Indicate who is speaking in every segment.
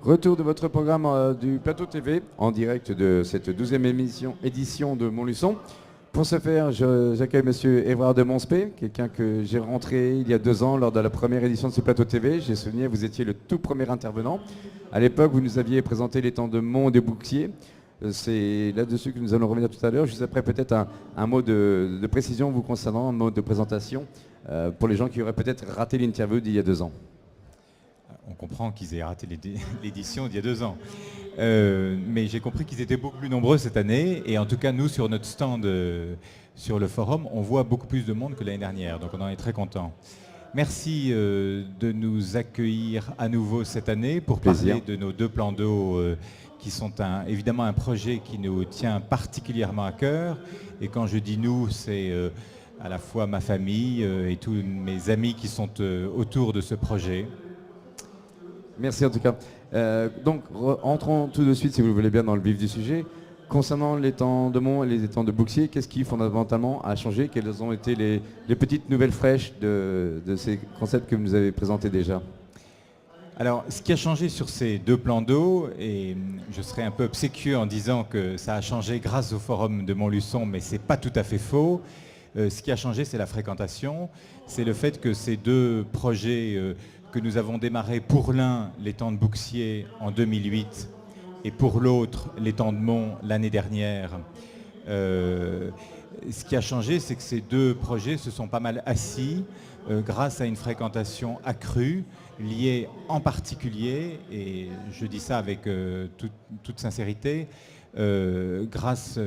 Speaker 1: Retour de votre programme du Plateau TV en direct de cette 12e édition de Montluçon. Pour ce faire, j'accueille Monsieur Évrard de Monspey, quelqu'un que j'ai rencontré il y a 2 ans lors de la première édition de ce Plateau TV. J'ai souligné, vous étiez le tout premier intervenant. À l'époque, vous nous aviez présenté les temps de Mont de Bouxier. C'est là-dessus que nous allons revenir tout à l'heure. Juste après, peut-être un mot de précision vous concernant, un mot de présentation pour les gens qui auraient peut-être raté l'interview d'il y a 2 ans.
Speaker 2: On comprend qu'ils aient raté l'édition d'il y a 2 ans. Mais j'ai compris qu'ils étaient beaucoup plus nombreux cette année. Et en tout cas, nous, sur notre stand sur le forum, on voit beaucoup plus de monde que l'année dernière. Donc on en est très contents. Merci de nous accueillir à nouveau cette année pour parler de nos 2 plans d'eau qui sont évidemment un projet qui nous tient particulièrement à cœur. Et quand je dis nous, c'est à la fois ma famille et tous mes amis qui sont autour de ce projet.
Speaker 1: Merci en tout cas. Donc entrons tout de suite, si vous le voulez bien, dans le vif du sujet. Concernant les temps de Mont et les temps de Bouxier, qu'est-ce qui fondamentalement a changé? Quelles ont été les petites nouvelles fraîches de ces concepts que vous nous avez présentés déjà?
Speaker 2: Alors, ce qui a changé sur ces 2 plans d'eau, et je serai un peu obséquieux en disant que ça a changé grâce au forum de Montluçon, mais ce n'est pas tout à fait faux. Ce qui a changé, c'est la fréquentation. C'est le fait que ces 2 projets que nous avons démarrés, pour l'un, les temps de Bouxier en 2008, et pour l'autre, les temps de Mont l'année dernière. Ce qui a changé, c'est que ces 2 projets se sont pas mal assis grâce à une fréquentation accrue, liée en particulier, et je dis ça avec toute sincérité, grâce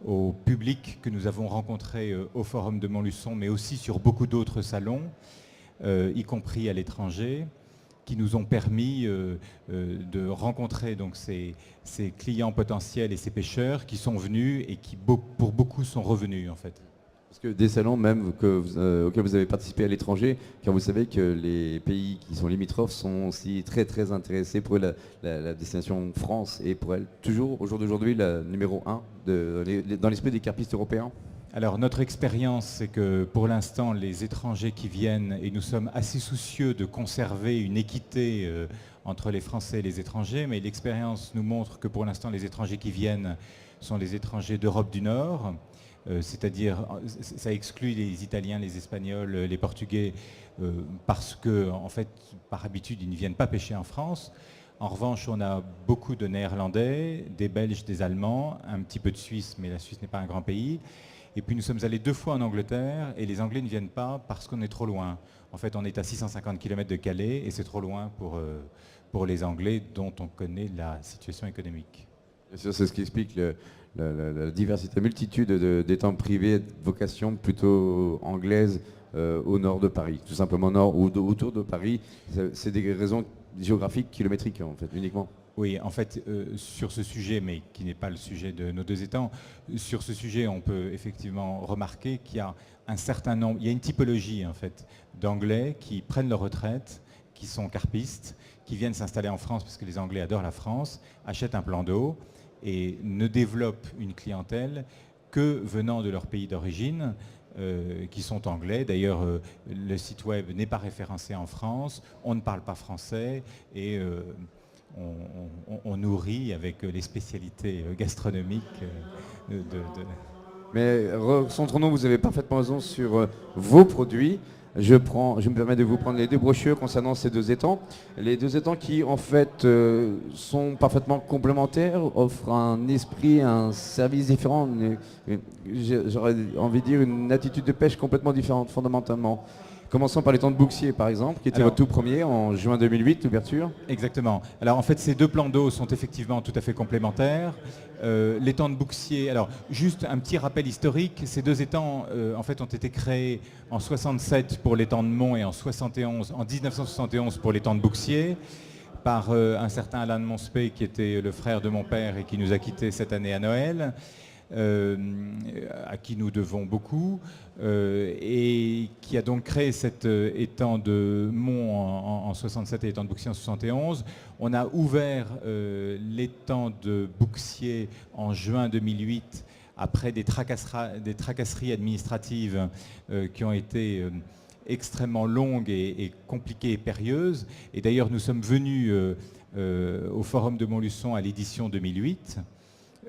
Speaker 2: au public que nous avons rencontré au Forum de Montluçon, mais aussi sur beaucoup d'autres salons, y compris à l'étranger, qui nous ont permis de rencontrer donc ces clients potentiels et ces pêcheurs qui sont venus et qui, pour beaucoup, sont revenus en fait.
Speaker 1: Parce que des salons même auxquels vous avez participé à l'étranger, car vous savez que les pays qui sont limitrophes sont aussi très très intéressés pour la destination France et pour elle, toujours au jour d'aujourd'hui, la numéro 1 dans l'esprit des carpistes européens.
Speaker 2: Alors notre expérience, c'est que pour l'instant, les étrangers qui viennent, et nous sommes assez soucieux de conserver une équité entre les Français et les étrangers, mais l'expérience nous montre que pour l'instant, les étrangers qui viennent sont les étrangers d'Europe du Nord, c'est-à-dire, ça exclut les Italiens, les Espagnols, les Portugais, parce que, en fait, par habitude, ils ne viennent pas pêcher en France. En revanche, on a beaucoup de Néerlandais, des Belges, des Allemands, un petit peu de Suisse, mais la Suisse n'est pas un grand pays. Et puis nous sommes allés 2 fois en Angleterre et les Anglais ne viennent pas parce qu'on est trop loin. En fait, on est à 650 km de Calais et c'est trop loin pour les Anglais dont on connaît la situation économique.
Speaker 1: Bien sûr, c'est ce qui explique la diversité, la multitude d'étangs privés de vocation plutôt anglaise au nord de Paris. Tout simplement nord ou autour de Paris. C'est des raisons géographiques, kilométriques en fait, uniquement.
Speaker 2: Oui, en fait, sur ce sujet, mais qui n'est pas le sujet de nos 2 étangs, sur ce sujet, on peut effectivement remarquer qu'il y a un certain nombre, il y a une typologie en fait d'Anglais qui prennent leur retraite, qui sont carpistes, qui viennent s'installer en France parce que les Anglais adorent la France, achètent un plan d'eau et ne développent une clientèle que venant de leur pays d'origine, qui sont anglais. D'ailleurs, le site web n'est pas référencé en France, on ne parle pas français et on nourrit avec les spécialités gastronomiques
Speaker 1: Mais centrons-nous, vous avez parfaitement raison sur vos produits. Je me permets de vous prendre les 2 brochures concernant ces 2 étangs. Les 2 étangs qui en fait sont parfaitement complémentaires, offrent un esprit, un service différent. J'aurais envie de dire une attitude de pêche complètement différente fondamentalement. Commençons par les temps de Bouxier, par exemple, qui était votre tout premier en juin 2008, l'ouverture.
Speaker 2: Exactement. Alors en fait, ces 2 plans d'eau sont effectivement tout à fait complémentaires. Les temps de Bouxier, alors juste un petit rappel historique, ces 2 étangs en fait ont été créés en 67 pour les temps de Mont et en 1971 pour les temps de Bouxier par un certain Alain de Monspey qui était le frère de mon père et qui nous a quittés cette année à Noël. À qui nous devons beaucoup, et qui a donc créé cet étang de Mont en 67 et l'étang de Bouxier en 71. On a ouvert l'étang de Bouxier en juin 2008 après des tracasseries administratives qui ont été extrêmement longues et compliquées et périlleuses. Et d'ailleurs, nous sommes venus au Forum de Montluçon à l'édition 2008,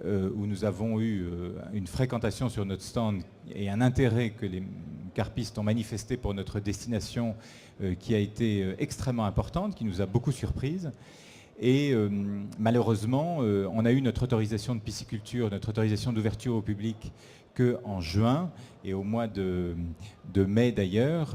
Speaker 2: où nous avons eu une fréquentation sur notre stand et un intérêt que les carpistes ont manifesté pour notre destination qui a été extrêmement importante, qui nous a beaucoup surprises. Et malheureusement, on a eu notre autorisation de pisciculture, notre autorisation d'ouverture au public qu'en juin, et au mois de mai d'ailleurs,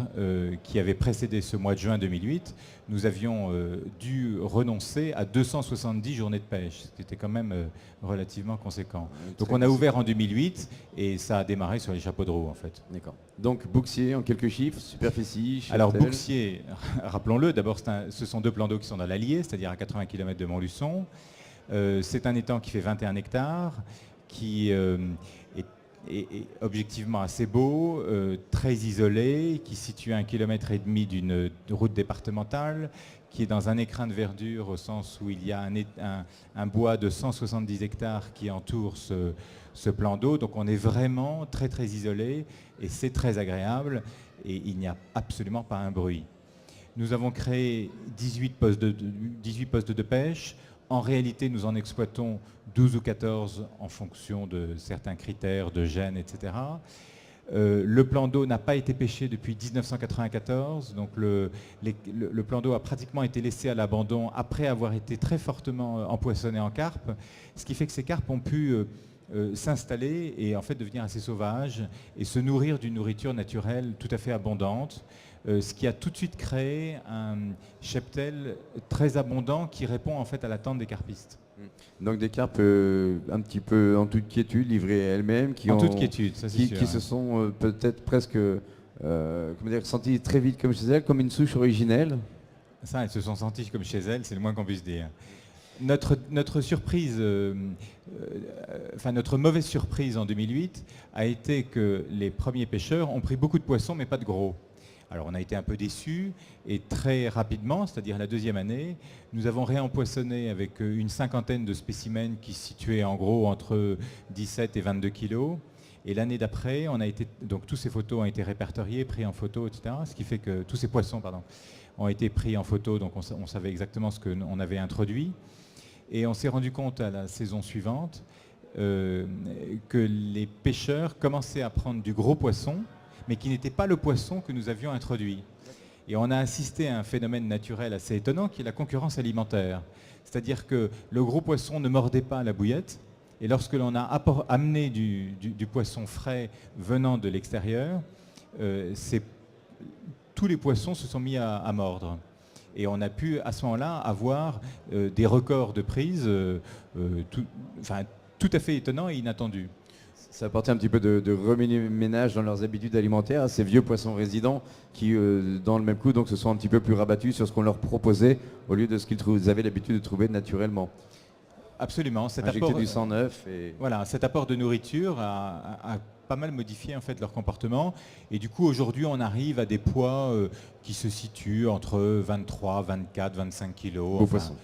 Speaker 2: qui avait précédé ce mois de juin 2008, nous avions dû renoncer à 270 journées de pêche, ce qui était quand même relativement conséquent. Donc on a ouvert en 2008 et ça a démarré sur les chapeaux de roue en fait.
Speaker 1: D'accord. Donc Bouxier en quelques chiffres, superficie, Cheptel.
Speaker 2: Alors Bouxier, rappelons-le, d'abord ce sont 2 plans d'eau qui sont dans l'Allier, c'est-à-dire à 80 km de Montluçon. C'est un étang qui fait 21 hectares, qui est objectivement assez beau, très isolé, qui se situe à 1,5 km d'une route départementale, qui est dans un écrin de verdure au sens où il y a un bois de 170 hectares qui entoure ce plan d'eau. Donc on est vraiment très très isolé et c'est très agréable et il n'y a absolument pas un bruit. Nous avons créé 18 postes de pêche. En réalité, nous en exploitons 12 ou 14 en fonction de certains critères de gènes, etc. Le plan d'eau n'a pas été pêché depuis 1994, donc le plan d'eau a pratiquement été laissé à l'abandon après avoir été très fortement empoisonné en carpe, ce qui fait que ces carpes ont pu s'installer et en fait devenir assez sauvages et se nourrir d'une nourriture naturelle tout à fait abondante. Ce qui a tout de suite créé un cheptel très abondant qui répond en fait à l'attente des carpistes.
Speaker 1: Donc des carpes un petit peu en toute quiétude, livrées elles-mêmes, qui se sont peut-être presque senties très vite comme chez elles, comme une souche originelle.
Speaker 2: Ça, elles se sont senties comme chez elles, c'est le moins qu'on puisse dire. Notre surprise, notre mauvaise surprise en 2008 a été que les premiers pêcheurs ont pris beaucoup de poissons mais pas de gros. Alors on a été un peu déçus et très rapidement, c'est-à-dire la deuxième année, nous avons réempoissonné avec une 50aine de spécimens qui se situaient en gros entre 17 et 22 kilos. Et l'année d'après, donc tous ces photos ont été répertoriées, pris en photo, etc. Ce qui fait que tous ces poissons, ont été pris en photo, donc on savait exactement ce qu'on avait introduit. Et on s'est rendu compte à la saison suivante que les pêcheurs commençaient à prendre du gros poisson, mais qui n'était pas le poisson que nous avions introduit. Et on a assisté à un phénomène naturel assez étonnant qui est la concurrence alimentaire. C'est-à-dire que le gros poisson ne mordait pas la bouillette, et lorsque l'on a amené du poisson frais venant de l'extérieur, tous les poissons se sont mis à mordre. Et on a pu à ce moment-là avoir des records de prise tout à fait étonnants et inattendus.
Speaker 1: Ça apportait un petit peu de remue-ménage dans leurs habitudes alimentaires à ces vieux poissons résidents qui, dans le même coup, donc, se sont un petit peu plus rabattus sur ce qu'on leur proposait au lieu de ce qu'ils avaient l'habitude de trouver naturellement.
Speaker 2: Absolument.
Speaker 1: Injecter du sang neuf.
Speaker 2: Voilà, cet apport de nourriture a pas mal modifié en fait leur comportement. Et du coup, aujourd'hui, on arrive à des poids qui se situent entre 23, 24, 25 kilos.
Speaker 1: Beau poisson.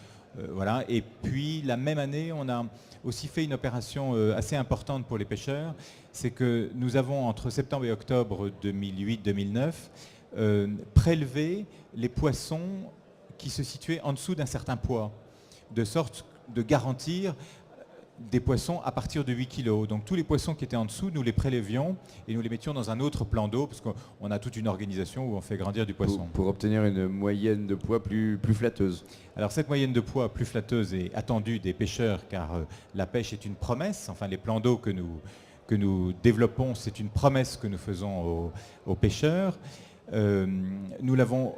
Speaker 2: Voilà. Et puis, la même année, on a aussi fait une opération assez importante pour les pêcheurs. C'est que nous avons, entre septembre et octobre 2008-2009, prélevé les poissons qui se situaient en dessous d'un certain poids, de sorte de garantir des poissons à partir de 8 kg. Donc tous les poissons qui étaient en dessous, nous les prélevions et nous les mettions dans un autre plan d'eau, parce qu'on a toute une organisation où on fait grandir du poisson.
Speaker 1: Pour obtenir une moyenne de poids plus flatteuse.
Speaker 2: Alors cette moyenne de poids plus flatteuse est attendue des pêcheurs, car la pêche est une promesse. Enfin, les plans d'eau que nous développons, c'est une promesse que nous faisons aux pêcheurs. Nous avons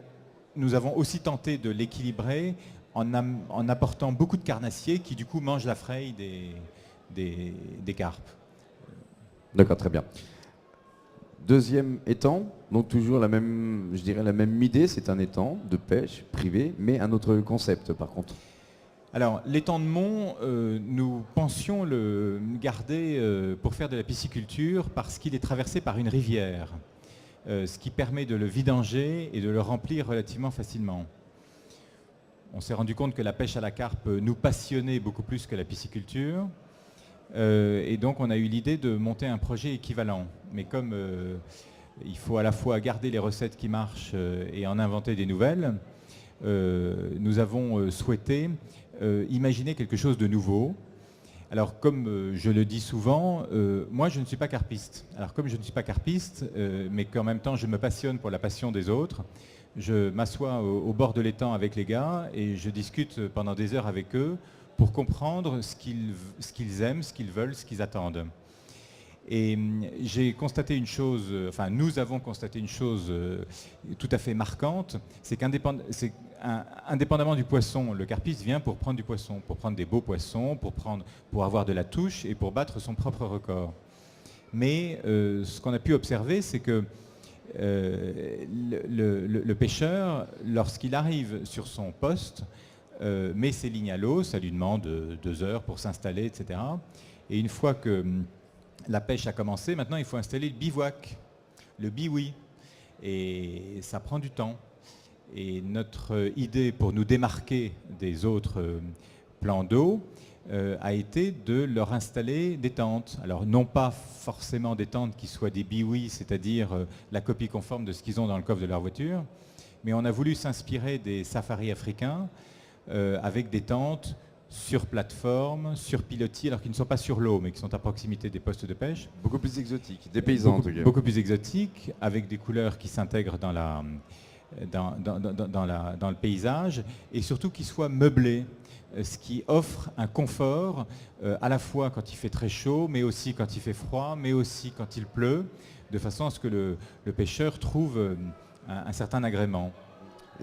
Speaker 2: aussi tenté de l'équilibrer en apportant beaucoup de carnassiers qui du coup mangent la fraye des carpes.
Speaker 1: D'accord, très bien. Deuxième étang, donc toujours la même idée, c'est un étang de pêche privé, mais un autre concept par contre.
Speaker 2: Alors l'étang de Mont, nous pensions le garder pour faire de la pisciculture parce qu'il est traversé par une rivière, ce qui permet de le vidanger et de le remplir relativement facilement. On s'est rendu compte que la pêche à la carpe nous passionnait beaucoup plus que la pisciculture. Et donc on a eu l'idée de monter un projet équivalent. Mais comme il faut à la fois garder les recettes qui marchent et en inventer des nouvelles, nous avons souhaité imaginer quelque chose de nouveau. Alors, comme je le dis souvent, moi, je ne suis pas carpiste. Alors, comme je ne suis pas carpiste, mais qu'en même temps, je me passionne pour la passion des autres, je m'assois au bord de l'étang avec les gars et je discute pendant des heures avec eux pour comprendre ce qu'ils aiment, ce qu'ils veulent, ce qu'ils attendent. Et j'ai constaté une chose, enfin, nous avons constaté une chose tout à fait marquante, c'est indépendamment du poisson, le carpiste vient pour prendre du poisson, pour prendre des beaux poissons, pour avoir de la touche et pour battre son propre record. Mais ce qu'on a pu observer, c'est que le pêcheur, lorsqu'il arrive sur son poste, met ses lignes à l'eau, ça lui demande 2 heures pour s'installer, etc. Et une fois que la pêche a commencé, maintenant il faut installer le bivouac, le biwi. Et ça prend du temps. Et notre idée pour nous démarquer des autres plans d'eau a été de leur installer des tentes. Alors non pas forcément des tentes qui soient des biwi, c'est-à-dire la copie conforme de ce qu'ils ont dans le coffre de leur voiture, mais on a voulu s'inspirer des safaris africains avec des tentes sur plateforme, sur pilotis, alors qu'ils ne sont pas sur l'eau, mais qui sont à proximité des postes de pêche.
Speaker 1: Beaucoup plus exotiques, des paysans en tout cas.
Speaker 2: Beaucoup plus exotiques, avec des couleurs qui s'intègrent dans le paysage, et surtout qui soient meublés, ce qui offre un confort à la fois quand il fait très chaud, mais aussi quand il fait froid, mais aussi quand il pleut, de façon à ce que le pêcheur trouve un certain agrément.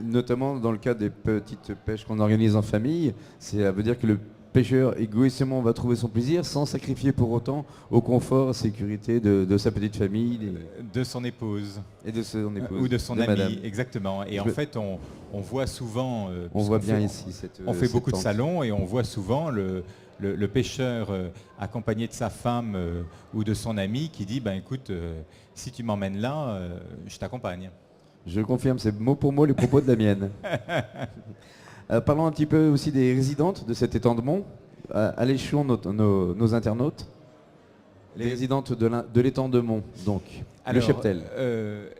Speaker 1: Notamment dans le cas des petites pêches qu'on organise en famille, ça veut dire que le pêcheur égoïstement va trouver son plaisir sans sacrifier pour autant au confort, à la sécurité de sa petite famille.
Speaker 2: De son épouse.
Speaker 1: Et de son épouse.
Speaker 2: Ou de son ami,
Speaker 1: madame.
Speaker 2: Exactement. Et en fait, on voit souvent...
Speaker 1: on voit bien ici
Speaker 2: on fait beaucoup de
Speaker 1: tente.
Speaker 2: salons et on voit souvent le pêcheur accompagné de sa femme ou de son ami qui dit, ben écoute, si tu m'emmènes là, je t'accompagne.
Speaker 1: Je confirme, c'est mot pour mot les propos de la mienne. Parlons un petit peu aussi des résidentes de cet étang de Mont. Alléchons nos internautes. Les résidentes de l'étang de Mont, donc,
Speaker 2: alors,
Speaker 1: le cheptel.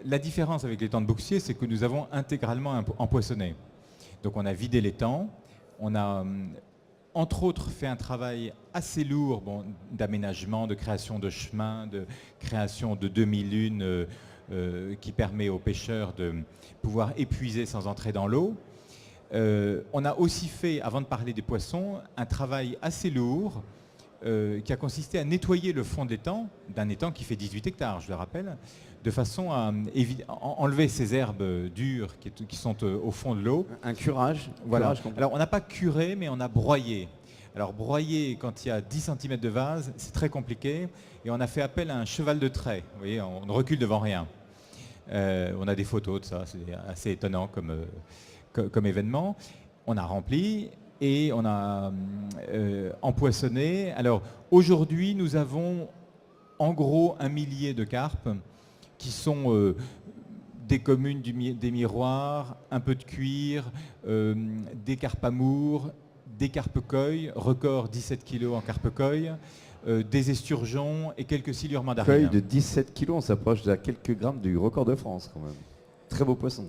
Speaker 2: La différence avec l'étang de Bouxier, c'est que nous avons intégralement empoissonné. Donc on a vidé l'étang, on a entre autres fait un travail assez lourd d'aménagement, de création de chemins, de création de demi-lunes, qui permet aux pêcheurs de pouvoir épuiser sans entrer dans l'eau. On a aussi fait, avant de parler des poissons, un travail assez lourd qui a consisté à nettoyer le fond de l'étang, d'un étang qui fait 18 hectares, je le rappelle, de façon à enlever ces herbes dures qui sont au fond de l'eau.
Speaker 1: Un curage.
Speaker 2: Voilà. Alors on n'a pas curé, mais on a broyé. Alors broyer quand il y a 10 cm de vase, c'est très compliqué. Et on a fait appel à un cheval de trait. Vous voyez, on ne recule devant rien. On a des photos de ça, c'est assez étonnant comme événement. On a rempli et on a empoissonné. Alors aujourd'hui, nous avons en gros 1 millier de carpes qui sont des communes des miroirs, un peu de cuir, des carpes amour, des carpe-coy, record 17 kg en carpe-coy, des esturgeons et quelques silures mandarines.
Speaker 1: Coy de 17 kg, on s'approche à quelques grammes du record de France quand même. Très beau poisson.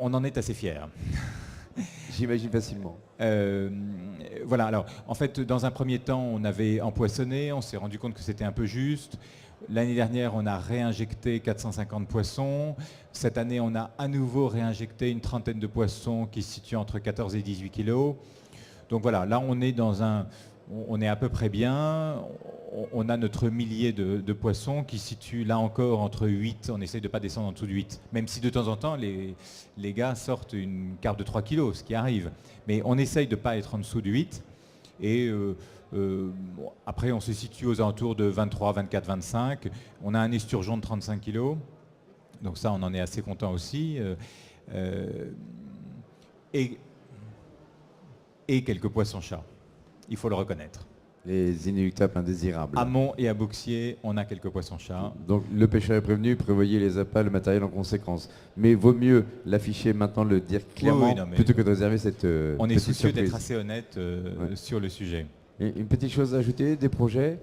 Speaker 2: On en est assez fiers.
Speaker 1: J'imagine facilement.
Speaker 2: Voilà, alors en fait dans un premier temps on avait empoissonné, on s'est rendu compte que c'était un peu juste. L'année dernière on a réinjecté 450 poissons. Cette année on a à nouveau réinjecté une trentaine de poissons qui se situent entre 14 et 18 kg. Donc voilà, là on est à peu près bien, on a notre millier de poissons qui se situent là encore entre 8, on essaye de ne pas descendre en dessous de 8, même si de temps en temps les gars sortent une carpe de 3 kg, ce qui arrive. Mais on essaye de ne pas être en dessous de 8, et après on se situe aux alentours de 23, 24, 25, on a un esturgeon de 35 kg, donc ça on en est assez content aussi. Et quelques poissons-chats, il faut le reconnaître.
Speaker 1: Les inéluctables indésirables.
Speaker 2: À Mont et à Bouxier, on a quelques poissons-chats.
Speaker 1: Donc le pêcheur est prévenu, prévoyez les appâts, le matériel en conséquence. Mais vaut mieux l'afficher maintenant, le dire clairement, plutôt que de réserver cette
Speaker 2: on est soucieux
Speaker 1: surprise.
Speaker 2: d'être assez honnête sur le sujet.
Speaker 1: Et une petite chose à ajouter, des projets?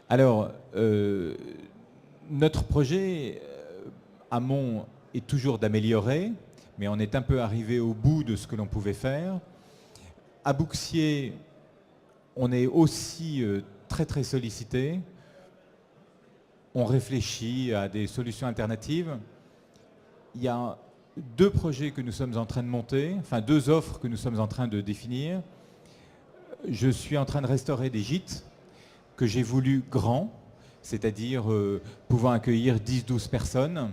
Speaker 2: Alors, notre projet à Mont est toujours d'améliorer, mais on est un peu arrivé au bout de ce que l'on pouvait faire. À Bouxiers, on est aussi très très sollicité. On réfléchit à des solutions alternatives. Il y a 2 projets que nous sommes en train de monter, enfin 2 offres que nous sommes en train de définir. Je suis en train de restaurer des gîtes que j'ai voulu grands, c'est-à-dire pouvant accueillir 10-12 personnes.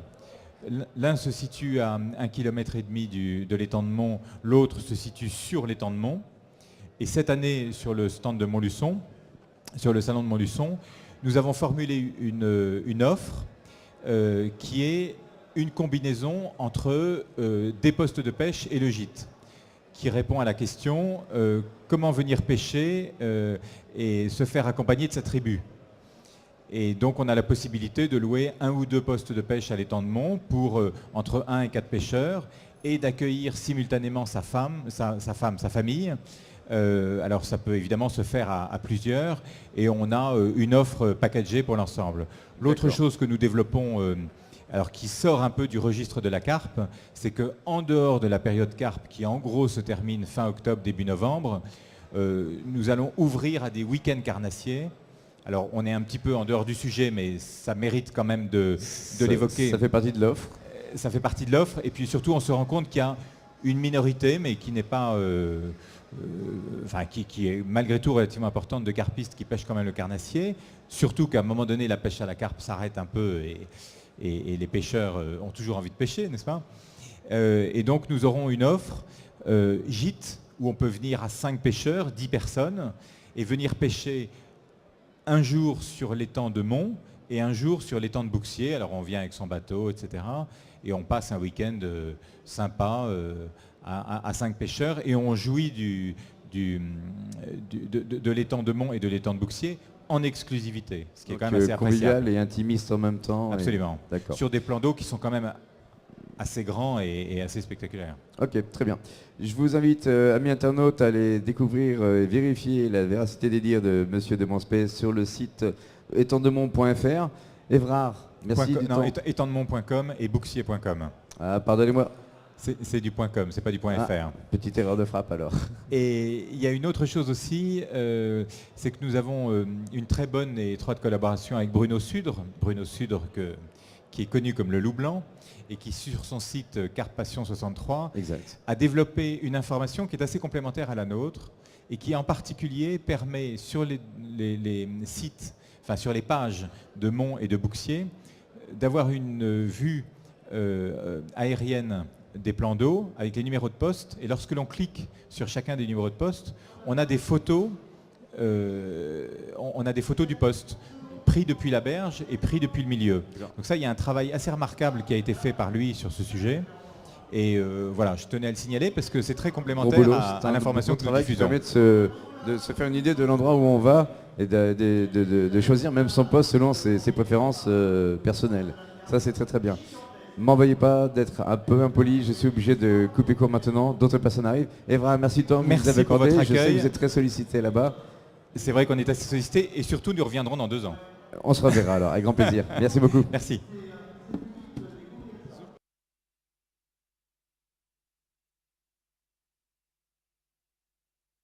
Speaker 2: L'un se situe à 1,5 km de l'étang de Mont, l'autre se situe sur l'étang de Mont. Et cette année, sur le stand de Montluçon, sur le salon de Montluçon, nous avons formulé une offre qui est une combinaison entre des postes de pêche et le gîte, qui répond à la question comment venir pêcher et se faire accompagner de sa tribu. Et donc on a la possibilité de louer 1 ou 2 postes de pêche à l'étang de Mont pour entre 1 et 4 pêcheurs et d'accueillir simultanément sa famille. Alors ça peut évidemment se faire à plusieurs et on a une offre packagée pour l'ensemble. L'autre chose que nous développons, alors qui sort un peu du registre de la carpe, c'est qu'en dehors de la période carpe qui en gros se termine fin octobre, début novembre, nous allons ouvrir à des week-ends carnassiers. Alors on est un petit peu en dehors du sujet, mais ça mérite quand même de l'évoquer.
Speaker 1: Ça fait partie de l'offre.
Speaker 2: Ça fait partie de l'offre et puis surtout on se rend compte qu'il y a une minorité, mais qui n'est pas... qui est malgré tout relativement importante, de carpistes qui pêchent quand même le carnassier, surtout qu'à un moment donné la pêche à la carpe s'arrête un peu et les pêcheurs ont toujours envie de pêcher, n'est-ce pas? Et donc nous aurons une offre gîte où on peut venir à 5 pêcheurs, 10 personnes, et venir pêcher un jour sur l'étang de Mont et un jour sur l'étang de Bouxiers. Alors on vient avec son bateau, etc. Et on passe un week-end sympa à 5 pêcheurs et on jouit de l'étang de Mont et de l'étang de Bouxiers en exclusivité, ce qui est quand même assez
Speaker 1: convivial
Speaker 2: appréciable.
Speaker 1: et intimiste en même temps.
Speaker 2: Absolument.
Speaker 1: D'accord.
Speaker 2: Sur des plans d'eau qui sont quand même assez grands et assez spectaculaires.
Speaker 1: Ok, très bien. Je vous invite, amis internautes, à aller découvrir et vérifier la véracité des dires de Monsieur de Monspey sur le site étangdemont.fr. Évrard, merci du temps.
Speaker 2: Étangdemont.com et bouxiers.com.
Speaker 1: Ah, pardonnez-moi.
Speaker 2: C'est du .com, c'est pas du .fr.
Speaker 1: Petite erreur de frappe alors.
Speaker 2: Et il y a une autre chose aussi, c'est que nous avons une très bonne et étroite collaboration avec Bruno Sudre. Bruno Sudre qui est connu comme le loup blanc et qui, sur son site Carpe Passion 63, a développé une information qui est assez complémentaire à la nôtre et qui en particulier permet sur les sites, enfin sur les pages de Mont et de Bouxiers, d'avoir une vue aérienne des plans d'eau avec les numéros de poste, et lorsque l'on clique sur chacun des numéros de poste, on a des photos du poste pris depuis la berge et pris depuis le milieu. Donc ça, il y a un travail assez remarquable qui a été fait par lui sur ce sujet. Et voilà, je tenais à le signaler parce que c'est très complémentaire à l'information que nous diffusons.
Speaker 1: Ça permet de se faire une idée de l'endroit où on va et de choisir même son poste selon ses préférences personnelles. Ça, c'est très très bien. M'envoyez pas d'être un peu impoli, je suis obligé de couper court maintenant, d'autres personnes arrivent. Evra, merci Tom,
Speaker 2: merci
Speaker 1: vous avez
Speaker 2: pour votre accueil.
Speaker 1: Je sais que vous êtes très sollicité là-bas.
Speaker 2: C'est vrai qu'on est assez sollicité et surtout nous reviendrons dans 2 ans.
Speaker 1: On se reverra alors, avec grand plaisir. Merci beaucoup.
Speaker 2: Merci.